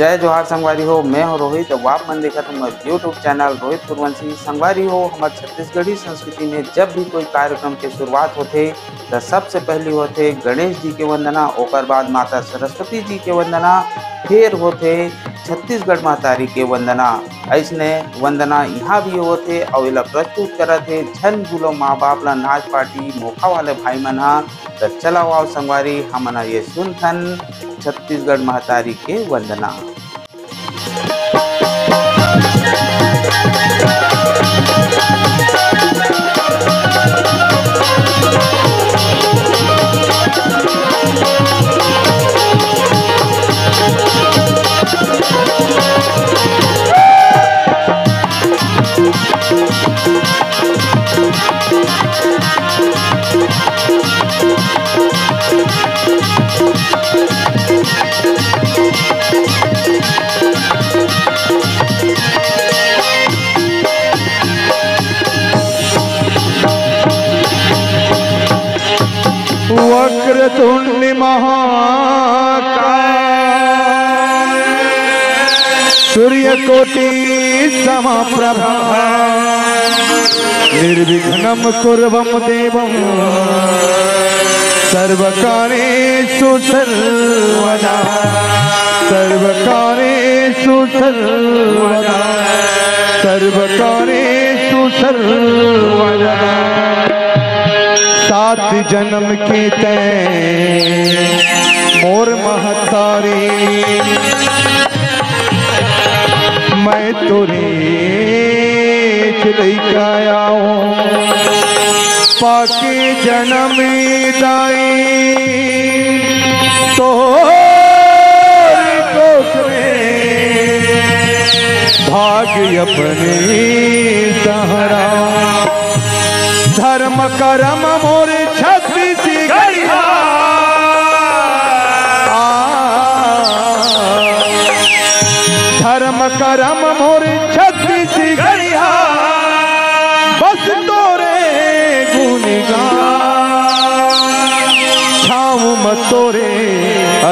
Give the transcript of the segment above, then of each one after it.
जय जोहार संगवारी हो। मैं हो रोहित। अब आप मन देखा हमारे यूट्यूब चैनल रोहित सूर्यवंशी। संगवारी हो, हमारे छत्तीसगढ़ी संस्कृति में जब भी कोई कार्यक्रम के शुरुआत होते तो सबसे पहले होते गणेश जी के वंदना, ओकर बाद माता सरस्वती जी के वंदना, फिर होते छत्तीसगढ़ महतारी के वंदना। ऐसने वंदना यहाँ भी होते और इला प्रस्तुत करते झन गुलो माँ बाप ला नाच पार्टी मोखा वाले भाई मन हा। तो चला आओ संगवारी, हमन ये सुनथन छत्तीसगढ़ महतारी के वंदना। वक्रतुंड महाकाय सूर्यकोटि समप्रभा निर्विघ्नं कुर्वं देवं सर्वकार्येषु सर्वदा सर्वकार्येषु सर्वदा सर्वकार्येषु सर्वदा। सात जन्म के तय मोर महतारी मैं तोरे लइका आऊं पाके जन्म दाई तो भाग्य अपने सहारा धर्म करम मोर छत्तीसगढ़िया धर्म करम मोर छत्तीसगढ़िया बस तोरे गुणगान छाऊं म तोरे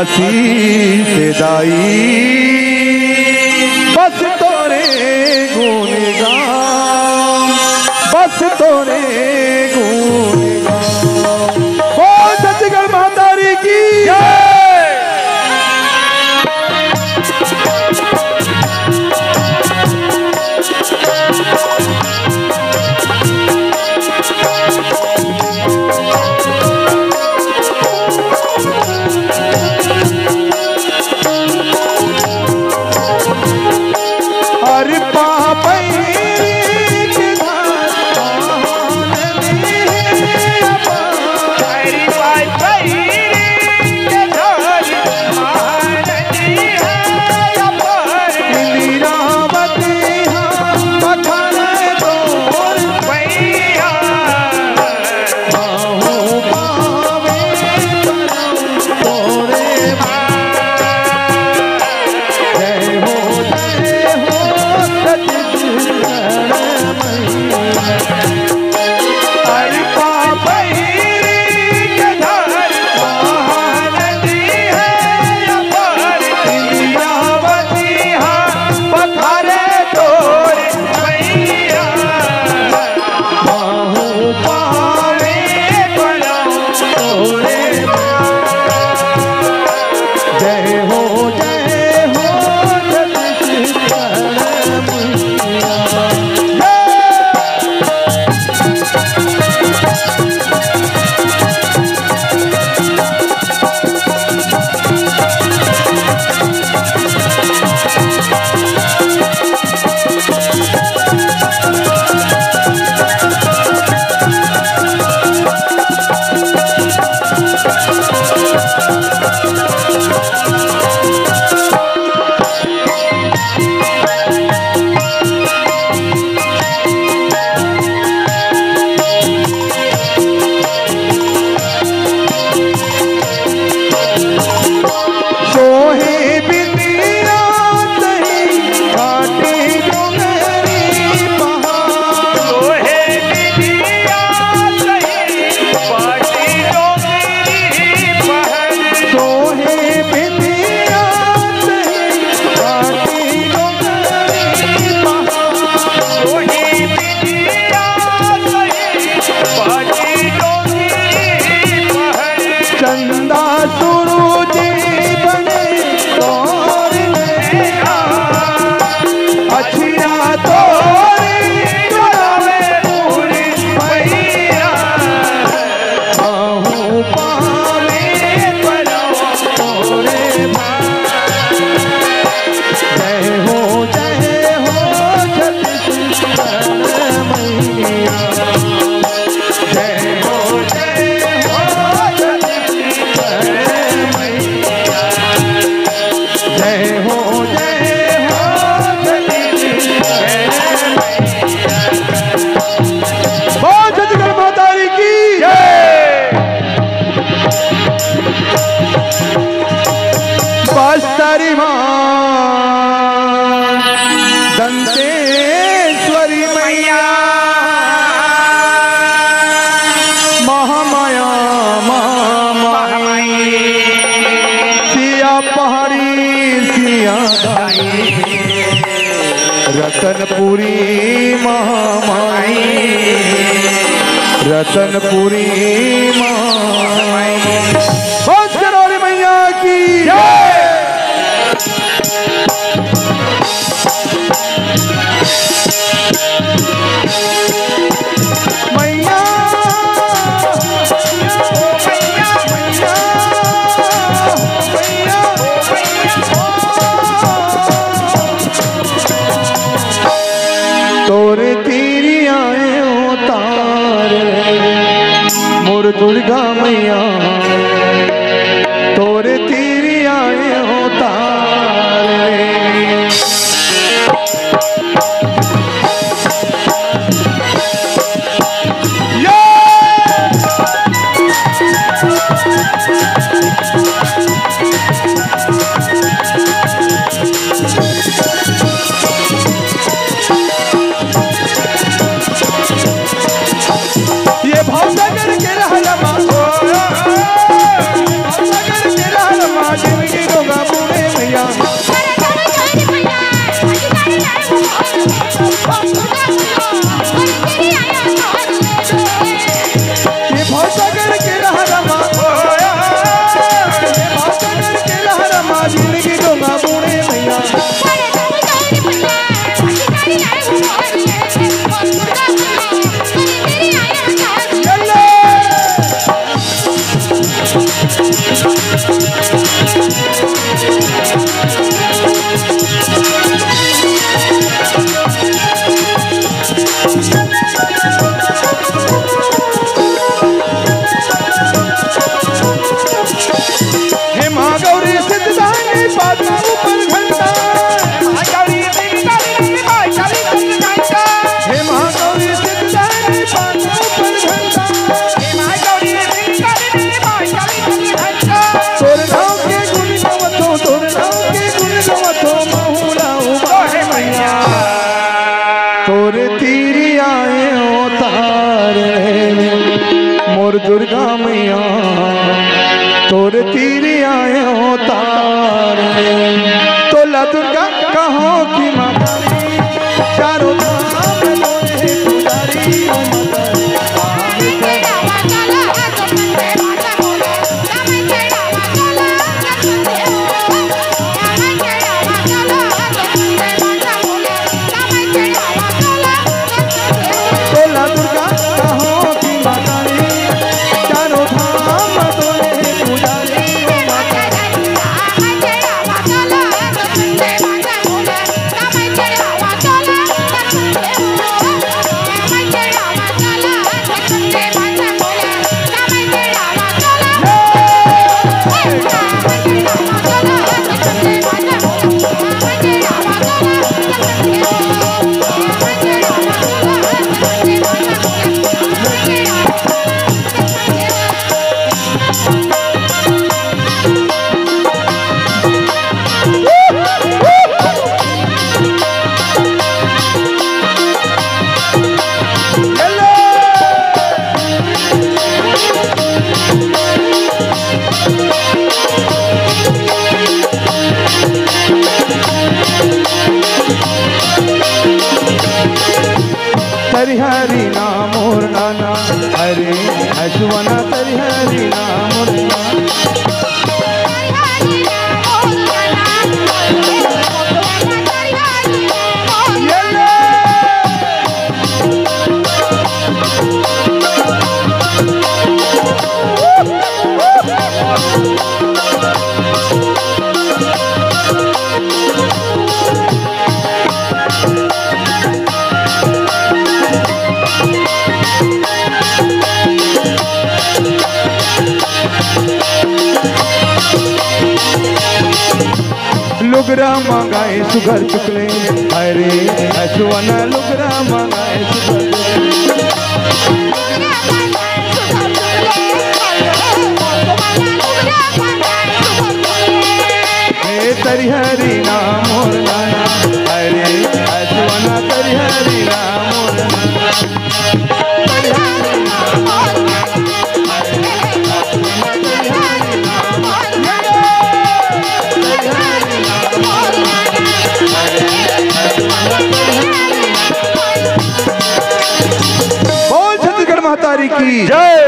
आशीष दाई बस तोरे गुणगान बस तोरे गुणगान। ओ छत्तीसगढ़ महतारी की जय। चंदा सूरज बने तोर नैया अछिया तोरी चलावे पूरी भैया आहू पावे परो तोरे जय हो छत्तीसगढ़ मैया जय हो छत्तीसगढ़ माता की बस्तरी माँ दंतेश्वरी मैया महामाया महामाई सिया पहाड़ी सिया रतनपुरी महामाई रतनपुरी महामाई बहुत करोड़ी मैया की मैया तोरे तेरी आए तार मोर दुर्गा मैया तोरे तेरी आए तार ये भावसागर के रहनमा भावसागर के रहनमा जिंदगी रोगा पूरे मैया ये भावसागर के रहनमा ये भावसागर के रहनमा जिंदगी रोगा पूरे मैया हे माँ गौरी सिद्धदानी पाता ऊपर घंटा हे माँ गौरी सिद्धदानी पाता ऊपर घंटा तोर नाम के गुण गवतो तोर नाम के गुण गवतो महुरा उबाहे मैया तोर तीरी आए तार मोर दुर्गा मैया तोर तीरी आए तार तोला दुर्गा कहो की माता चारों धाम लोहे पुजारी ओ तोला दुर्गा कहो की माता चारों धाम लोहे पुजारी ओ माता लुगरा मंगाए सुगर चुकले अरे ऐसवाना लुगरा मंगाए सुगर तरिहरी नाम मोर नाना अरे ऐसवाना तरिहरी नाम मोर बोल छत्तीसगढ़ महतारी की जय।